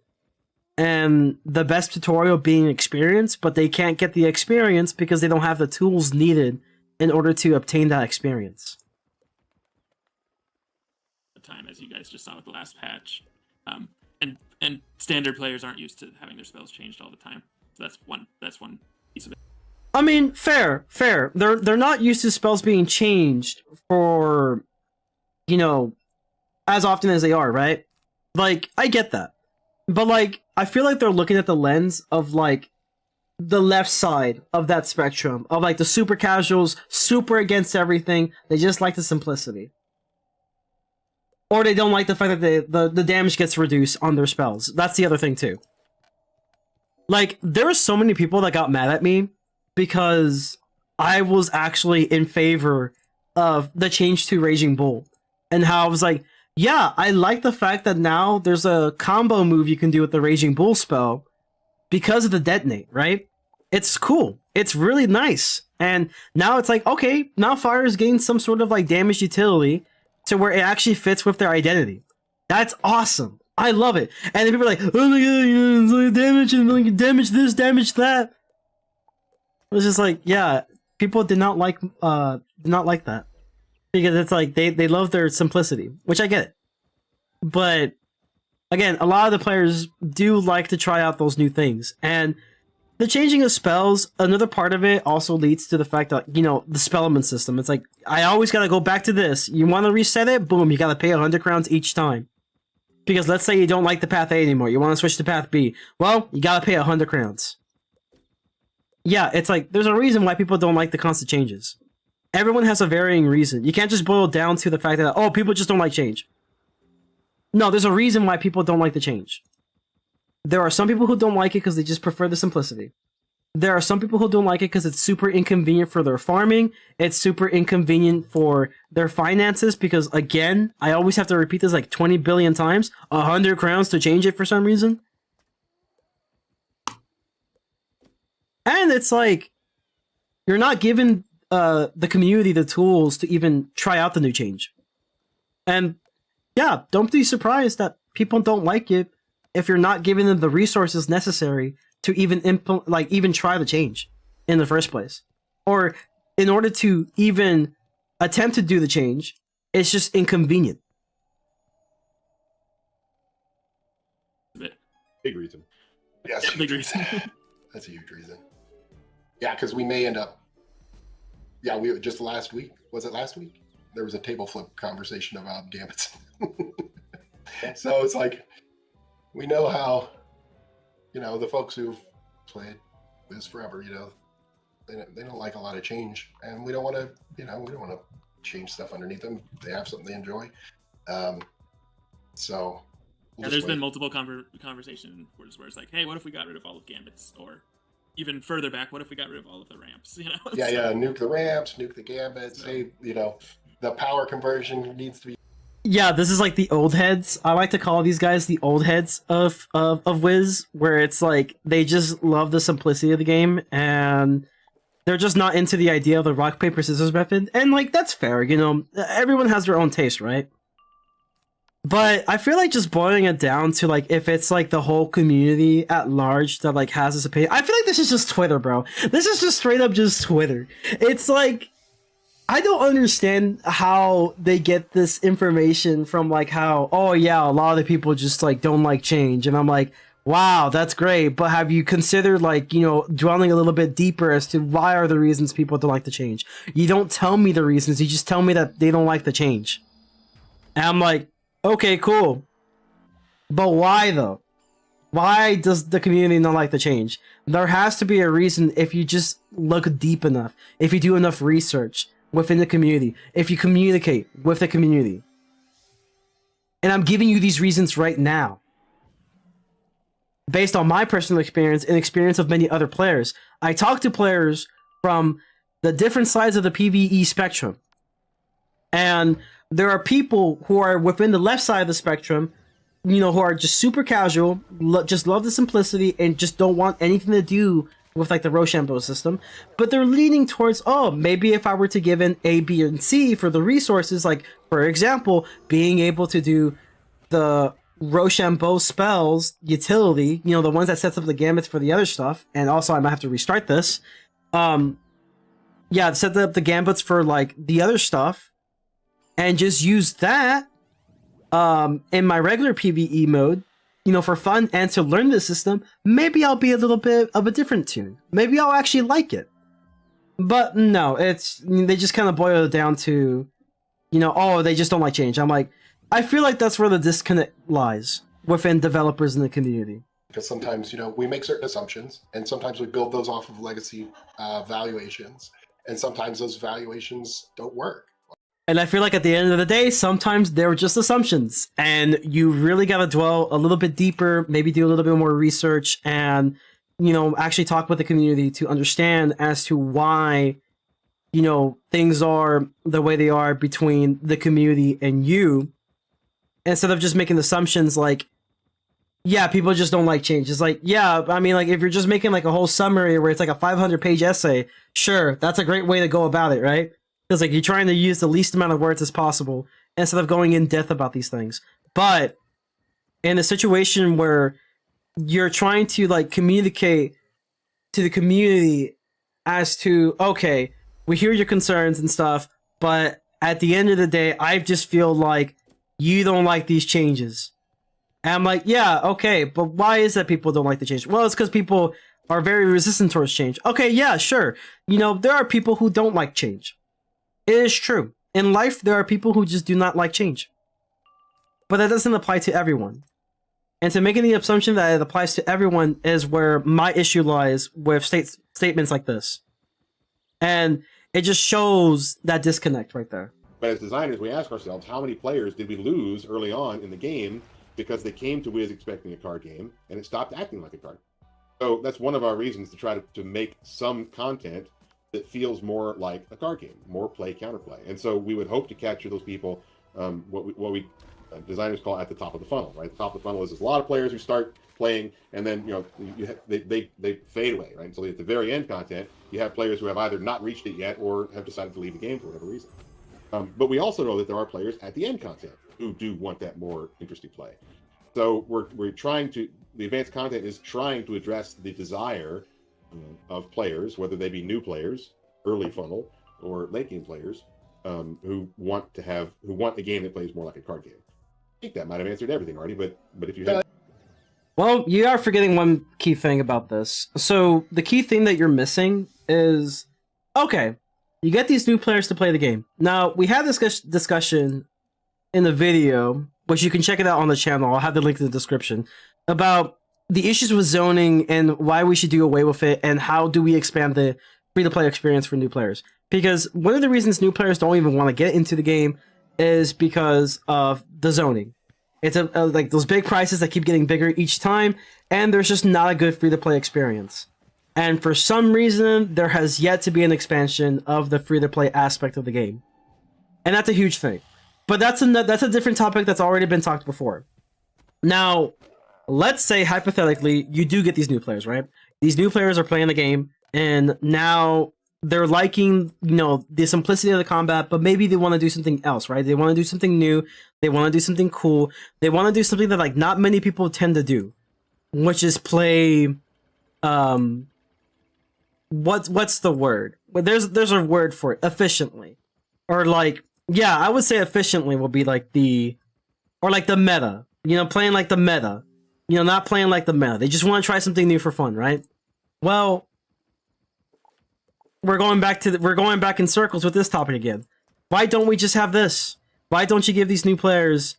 And the best tutorial being experience, but they can't get the experience because they don't have the tools needed in order to obtain that experience.
Time, as you guys just saw with the last patch, and standard players aren't used to having their spells changed all the time. So that's one piece of it.
I mean, fair. They're not used to spells being changed for, as often as they are, right? Like, I get that, but like, I feel like they're looking at the lens of like the left side of that spectrum of like the super casuals, super against everything. They just like the simplicity. Or they don't like the fact that the damage gets reduced on their spells. That's the other thing, too. Like, there were so many people that got mad at me because I was actually in favor of the change to Raging Bull. And how I was like, yeah, I like the fact that now there's a combo move you can do with the Raging Bull spell because of the detonate, right? It's cool. It's really nice. And now it's like, okay, now fire is getting some sort of like damage utility to where it actually fits with their identity. That's awesome. I love it. And then people are like, oh my god, damage and like damage this, damage that. It was just like, yeah, people did not like that. Because it's like they love their simplicity, which I get it. But again, a lot of the players do like to try out those new things. And the changing of spells, another part of it also leads to the fact that, the spellman system. It's like, I always gotta go back to this. You want to reset it? Boom, you gotta pay 100 crowns each time. Because let's say you don't like the path A anymore. You want to switch to path B. Well, you gotta pay 100 crowns. Yeah, it's like, there's a reason why people don't like the constant changes. Everyone has a varying reason. You can't just boil it down to the fact that, oh, people just don't like change. No, there's a reason why people don't like the change. There are some people who don't like it because they just prefer the simplicity. There are some people who don't like it because it's super inconvenient for their farming. It's super inconvenient for their finances because, again, I always have to repeat this like 20 billion times. 100 crowns to change it for some reason. And it's like, you're not giving the community the tools to even try out the new change. And yeah, don't be surprised that people don't like it if you're not giving them the resources necessary to even even try the change in the first place. Or in order to even attempt to do the change, it's just inconvenient.
Big reason.
Yes,
Big reason.
That's a huge reason. Yeah, because we may end up. Yeah, we just last week. Was it last week? There was a table flip conversation about gambits. So it's like, we know how, the folks who've played this forever, they don't like a lot of change, and we don't want to, we don't want to change stuff underneath them. They have something they enjoy. So.
Yeah, there's been multiple conversations where it's like, hey, what if we got rid of all of gambits? Or even further back, what if we got rid of all of the ramps?
Yeah, nuke the ramps, nuke the gambits. Hey, the power conversion needs to be.
Yeah, this is like the old heads. I like to call these guys the old heads of Wiz, where it's like they just love the simplicity of the game and they're just not into the idea of the rock paper scissors method. And like that's fair, everyone has their own taste, right? But I feel like just boiling it down to like if it's like the whole community at large that like has this opinion. I feel like this is just Twitter, bro. This is just straight up just Twitter. It's like I don't understand how they get this information from like how, oh yeah, a lot of the people just like don't like change. And I'm like, wow, that's great. But have you considered like, dwelling a little bit deeper as to why are the reasons people don't like the change? You don't tell me the reasons. You just tell me that they don't like the change. And I'm like, okay, cool. But why though? Why does the community not like the change? There has to be a reason if you just look deep enough, if you do enough research within the community, if you communicate with the community. And I'm giving you these reasons right now. Based on my personal experience and experience of many other players. I talk to players from the different sides of the PvE spectrum. And there are people who are within the left side of the spectrum, who are just super casual, just love the simplicity, and just don't want anything to do with like the Rochambeau system. But they're leaning towards, oh, maybe if I were to give in A, B, and C for the resources, like for example, being able to do the Rochambeau spells utility, the ones that sets up the gambits for the other stuff, and also I might have to restart this. Yeah, set up the gambits for like the other stuff, and just use that in my regular PvE mode, for fun and to learn the system. Maybe I'll be a little bit of a different tune. Maybe I'll actually like it. But no, they just kind of boil it down to, oh, they just don't like change. I'm like, I feel like that's where the disconnect lies within developers in the community.
Because sometimes, we make certain assumptions, and sometimes we build those off of legacy valuations, and sometimes those valuations don't work.
And I feel like at the end of the day, sometimes they're just assumptions, and you really got to dwell a little bit deeper, maybe do a little bit more research, and, actually talk with the community to understand as to why, things are the way they are between the community and you, instead of just making assumptions like, yeah, people just don't like change. It's like, yeah, I mean, like, if you're just making like a whole summary where it's like a 500-page essay, sure, that's a great way to go about it, right? Because like you're trying to use the least amount of words as possible instead of going in depth about these things. But in a situation where you're trying to like communicate to the community as to, okay, we hear your concerns and stuff, but at the end of the day, I just feel like you don't like these changes. And I'm like, yeah, okay, but why is that people don't like the change? Well, it's because people are very resistant towards change. Okay, yeah, sure. There are people who don't like change. It is true. In life, there are people who just do not like change. But that doesn't apply to everyone. And to make any assumption that it applies to everyone is where my issue lies with statements like this. And it just shows that disconnect right there.
But as designers, we ask ourselves, how many players did we lose early on in the game because they came to Wiz expecting a card game and it stopped acting like a card? So that's one of our reasons to try to make some content that feels more like a card game, more play counterplay. And so we would hope to capture those people, what we designers call at the top of the funnel, right? The top of the funnel is there's a lot of players who start playing and then they fade away, right? So at the very end content, you have players who have either not reached it yet or have decided to leave the game for whatever reason. But we also know that there are players at the end content who do want that more interesting play. So we're trying to, the advanced content is trying to address the desire of players, whether they be new players, early funnel, or late game players, who want a game that plays more like a card game. I think that might have answered everything, Artie, but if you had...
Well, you are forgetting one key thing about this. So the key thing that you're missing is, okay, you get these new players to play the game. Now, we had this discussion in the video, which you can check it out on the channel. I'll have the link in the description, about the issues with zoning and why we should do away with it and how do we expand the free-to-play experience for new players. Because one of the reasons new players don't even want to get into the game is because of the zoning. It's like those big prices that keep getting bigger each time, and there's just not a good free-to-play experience. And for some reason, there has yet to be an expansion of the free-to-play aspect of the game. And that's a huge thing. But that's a different topic that's already been talked before. Now, let's say, hypothetically, you do get these new players, right? These new players are playing the game, and now they're liking, the simplicity of the combat, but maybe they want to do something else, right? They want to do something new. They want to do something cool. They want to do something that, like, not many people tend to do, which is play, what's the word? There's a word for it, efficiently. Or, like, yeah, I would say efficiently will be, like, the meta. Playing like the meta. Not playing like the meta. They just want to try something new for fun, right? Well, we're going back in circles with this topic again. Why don't we just have this? Why don't you give these new players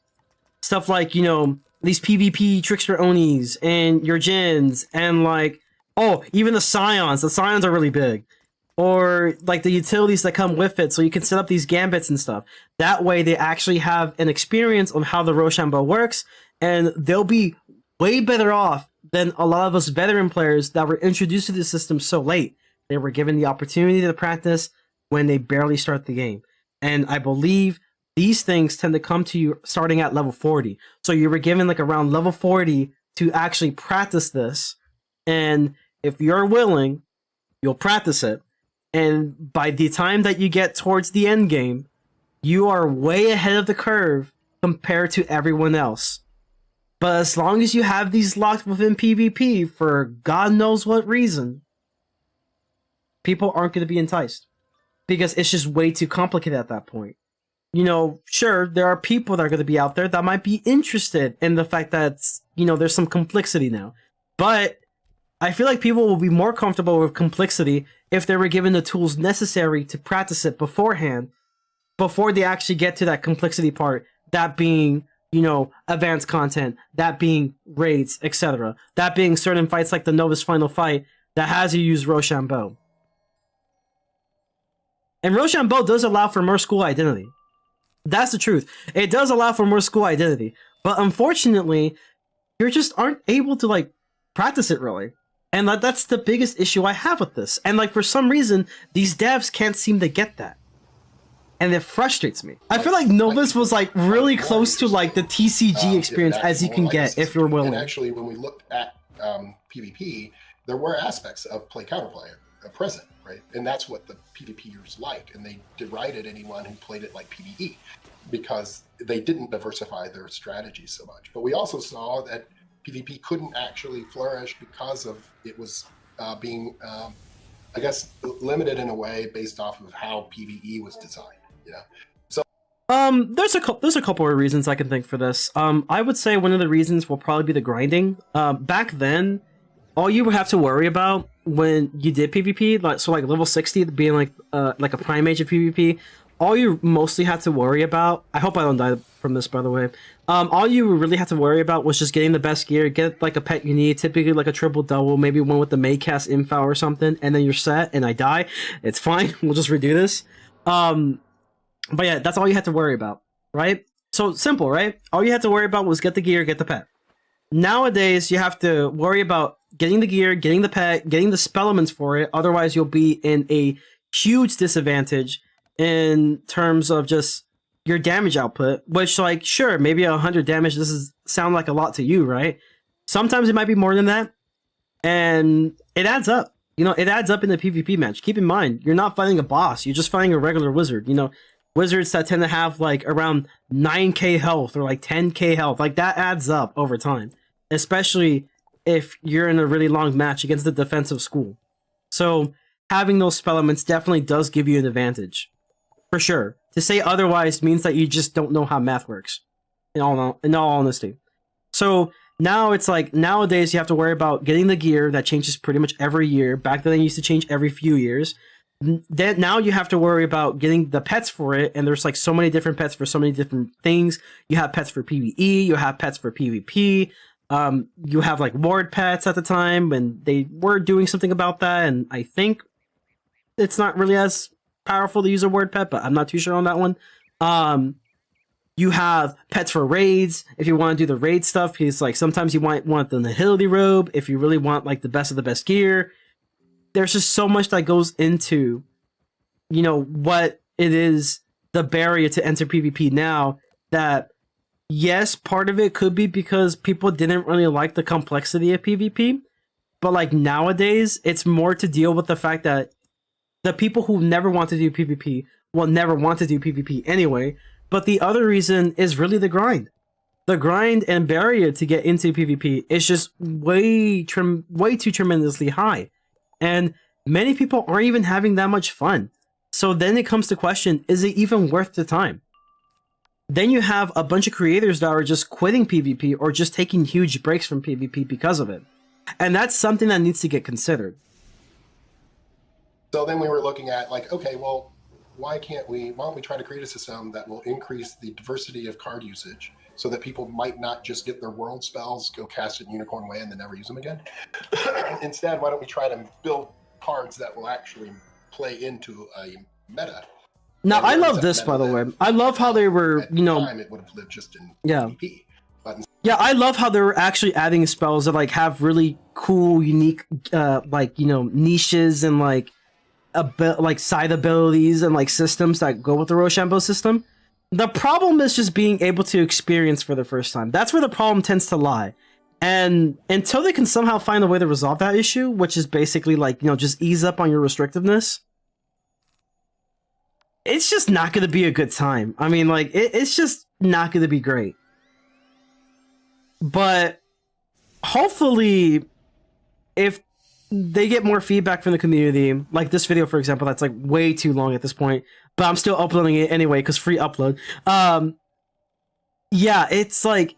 stuff like, these PvP trickster Onis and your Jins and like, oh, even the Scions. The Scions are really big. Or like the utilities that come with it so you can set up these gambits and stuff. That way they actually have an experience on how the Rochambeau works, and they'll be way better off than a lot of us veteran players that were introduced to the system so late. They were given the opportunity to practice when they barely start the game. And I believe these things tend to come to you starting at level 40. So you were given like around level 40 to actually practice this. And if you're willing, you'll practice it. And by the time that you get towards the end game, you are way ahead of the curve compared to everyone else. But as long as you have these locked within PvP for God knows what reason, people aren't going to be enticed. Because it's just way too complicated at that point. You know, sure, there are people that are going to be out there that might be interested in the fact that, you know, there's some complexity now. But I feel like people will be more comfortable with complexity if they were given the tools necessary to practice it beforehand, before they actually get to that complexity part, that being, you know, advanced content, that being raids, etc. That being certain fights like the Novus final fight that has you use Rochambeau. And Rochambeau does allow for more school identity. That's the truth. It does allow for more school identity. But unfortunately, you just aren't able to, like, practice it really. And that's the biggest issue I have with this. And, like, for some reason, these devs can't seem to get that. And it frustrates me. I feel like Novus was, like, really close to, like, the TCG experience as you can get if you're willing.
And actually, when we looked at PvP, there were aspects of play counterplay present, right? And that's what the PvPers like. And they derided anyone who played it like PvE because they didn't diversify their strategies so much. But we also saw that PvP couldn't actually flourish because of it was being, I guess, limited in a way based off of how PvE was designed. You know, so
there's a couple of reasons I can think for this. I would say one of the reasons will probably be the grinding. Back then, all you would have to worry about when you did PvP, like level 60 being like a prime age of PvP, all you mostly had to worry about, I hope I don't die from this, by the way, all you really had to worry about was just getting the best gear, get like a pet you need, typically like a triple double, maybe one with the Maycast info or something, and then you're set, and I die. It's fine, we'll just redo this. But yeah, that's all you had to worry about, right? So simple, right? All you had to worry about was get the gear, get the pet. Nowadays, you have to worry about getting the gear, getting the pet, getting the spell elements for it, otherwise you'll be in a huge disadvantage in terms of just your damage output, which, like, sure, maybe 100 damage sound like a lot to you, right? Sometimes it might be more than that, and it adds up. You know, it adds up in the PvP match. Keep in mind, you're not fighting a boss, you're just fighting a regular wizard. You know, wizards that tend to have, like, around 9k health or, like, 10k health, like, that adds up over time, especially if you're in a really long match against the defensive school. So having those spell elements definitely does give you an advantage. For sure. To say otherwise means that you just don't know how math works. In all honesty. So now it's like, nowadays you have to worry about getting the gear that changes pretty much every year. Back then they used to change every few years. Then now you have to worry about getting the pets for it, and there's like so many different pets for so many different things. You have pets for PvE, you have pets for PvP. You have like ward pets at the time when they were doing something about that, and I think it's not really as powerful to use a ward pet, but I'm not too sure on that one. You have pets for raids if you want to do the raid stuff, because like sometimes you might want the Nihility robe if you really want like the best of the best gear. There's just so much that goes into, you know, what it is, the barrier to enter PvP now, that yes, part of it could be because people didn't really like the complexity of PvP, but like nowadays, it's more to deal with the fact that the people who never want to do PvP will never want to do PvP anyway, but the other reason is really the grind. The grind and barrier to get into PvP is just way too tremendously high, and many people aren't even having that much fun. So then it comes to question, is it even worth the time? Then you have a bunch of creators that are just quitting PvP or just taking huge breaks from PvP because of it. And that's something that needs to get considered.
So then we were looking at like, okay, well, why don't we try to create a system that will increase the diversity of card usage so that people might not just get their world spells, go cast it in Unicorn Way, and then never use them again? Instead, why don't we try to build cards that will actually play into a meta?
Now, I love this, by the way. I love how they were, you know...
Time it would have lived just in
yeah.
PvP.
Yeah, I love how they're actually adding spells that like have really cool, unique, like, you know, niches and like side abilities and like systems that go with the Rochambeau system. The problem is just being able to experience for the first time. That's where the problem tends to lie. And until they can somehow find a way to resolve that issue, which is basically like, just ease up on your restrictiveness, it's just not going to be a good time. I mean, like, it's just not going to be great. But hopefully, if they get more feedback from the community, like this video, for example, that's like way too long at this point, but I'm still uploading it anyway because free upload. Yeah, it's like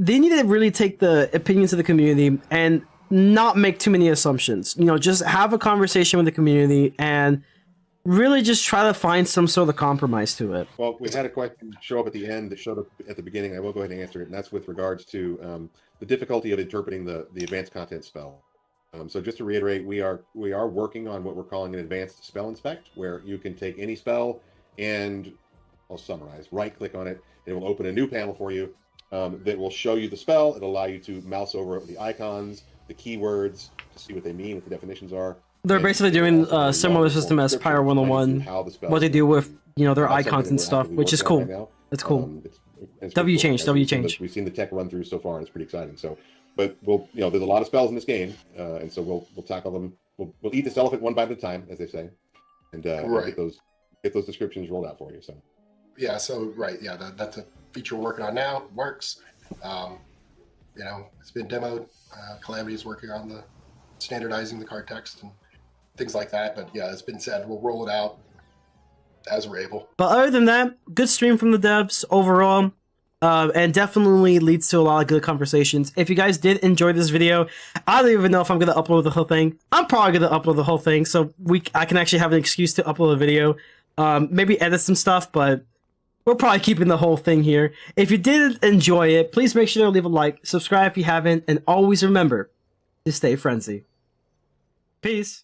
they need to really take the opinions of the community and not make too many assumptions. Just have a conversation with the community and really just try to find some sort of compromise to it.
Well, we had a question show up at the end that showed up at the beginning. I will go ahead and answer it, and that's with regards to the difficulty of interpreting the advanced content spell. So just to reiterate, we are working on what we're calling an advanced spell inspect, where you can take any spell and, I'll summarize, right-click on it. It will open a new panel for you that will show you the spell. It'll allow you to mouse over the icons, the keywords, to see what they mean, what the definitions are.
They're basically doing a similar system as Pyro 101, what they do with, their icons and stuff, which is cool. Right, that's cool. It's W
cool.
change.
We've seen the tech run through so far, and it's pretty exciting. So, but we'll, there's a lot of spells in this game, and so we'll tackle them. We'll eat this elephant one bite at a time, as they say, and
right.
get those descriptions rolled out for you. So,
yeah. So right, yeah, that's a feature we're working on now. It works. It's been demoed. Calamity is working on the standardizing the card text and things like that. But yeah, it's been said, we'll roll it out as we're able.
But other than that, good stream from the devs overall, and definitely leads to a lot of good conversations. If you guys did enjoy this video, I don't even know if I'm going to upload the whole thing. I'm probably going to upload the whole thing, so I can actually have an excuse to upload a video. Maybe edit some stuff, but we're probably keeping the whole thing here. If you did enjoy it, please make sure to leave a like, subscribe if you haven't, and always remember to stay frenzy. Peace.